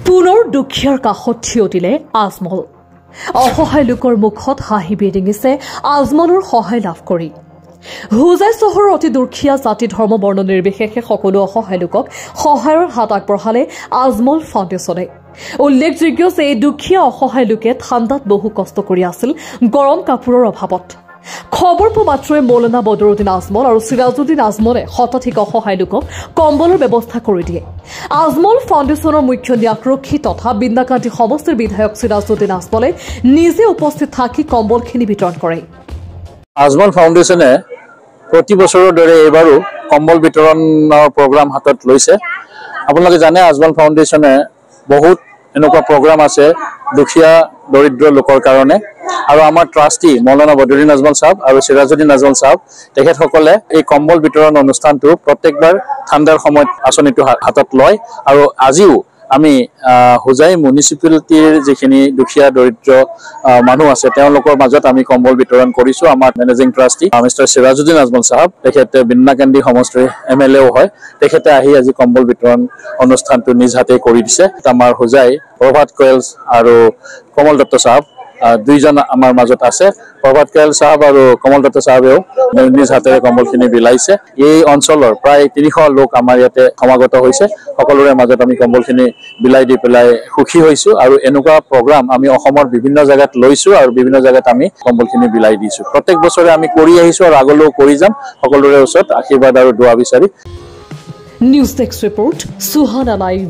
পুনৰ দুখীয়াৰ কাষত থিয় দিলে আজমল অসহায় লোকৰ মুখত হাঁহি বিৰিঙিছে আজমলৰ সহায় লাভ কৰি হুজাই চহৰৰ অতি দুখীয়া জাতি ধৰ্ম বৰ্ণ নিৰ্বিশেষে সকলো অসহায় লোকক সহায়ৰ হাত আগবঢ়ালে আজমল ফাউণ্ডেশ্যনে উল্লেখযোগ্য যে এই দুখীয়া অসহায় লোকে ঠাণ্ডাত বহু কষ্ট কৰি আছিল গৰম কাপোৰৰ অভাৱত খবৰ পোৱা মাত্ৰই মৌলানা বদৰুদ্দিন আজমল আৰু সিৰাজুদ্দিন আজমলে শতাধিক অসহায় লোকক কম্বলৰ ব্যৱস্থা কৰি দিয়ে আজমল ফাউণ্ডেশ্যনৰ মুখ্য ন্যাসৰক্ষী তথা বিন্দাকান্দি সমষ্টিৰ বিধায়ক সিৰাজুদ্দিন আজমলে নিজে উপস্থিত থাকি কম্বলখিনি বিতৰণ কৰে আজমল ফাউণ্ডেশ্যনে প্ৰতি বছৰৰ দৰে এবাৰো কম্বল বিতৰণৰ প্ৰগ্ৰাম হাতত লৈছে আপোনালোকে জানে আজমল ফাউণ্ডেশ্যনে বহুত এনেকুৱা প্ৰগ্ৰাম আছে দুখীয়া দৰিদ্ৰ লোকৰ কাৰণে আৰু আমাৰ ট্ৰাষ্টি মৌলানা বদৰুদ্দিন আজমল সাহেব আৰু সিৰাজুদ্দিন আজমল সাহেব তেখেতসকলে এই কম্বল বিতৰণ অনুষ্ঠানটো প্ৰত্যেকবাৰ ঠাণ্ডাৰ সময়ত আঁচনিটো হাতত লয় আৰু আজিও আমি হুজাই মিউনিচিপালিটিৰ যিখিনি দুখীয়া দৰিদ্ৰ মানুহ আছে তেওঁলোকৰ মাজত আমি কম্বল বিতৰণ কৰিছো আমাৰ managing trustee mister Sirajuddin Ajmal সাহেব তেখেতে বিন্নাকান্দি সমষ্টিৰ MLA হয় তেখেতে আহি আজি কম্বল বিতৰণ অনুষ্ঠানটো নিজ হাতে কৰি দিছে আমাৰ হুজাই প্ৰভাত কোয়েলছ আৰু কমল দত্ত সাহেব দুইজন আমাৰ মাজত আছে প্ৰভাত কোয়েল সাহেব আৰু কমল দত্ত সাহেবেও নিজ হাতেৰে কম্বলখিনি বিলাইছে এই অঞ্চলৰ প্ৰায় 300 লোক আমাৰ ইয়াতে সমাগত হৈছে সকলোৰে মাজত আমি কম্বলখিনি বিলাই দি পেলাই সুখী হৈছো আৰু এনেকুৱা প্ৰগ্ৰাম আমি অসমৰ বিভিন্ন জায়গাত লৈছো আৰু বিভিন্ন জায়গাত আমি কম্বলখিনি বিলাই দিছো প্ৰত্যেক বছৰে আমি কৰি আহিছো আৰু আগলৈও কৰি যাম সকলোৰে ওচৰত আশীৰ্বাদ আৰু দোৱা বিচাৰি news desk report Suhana live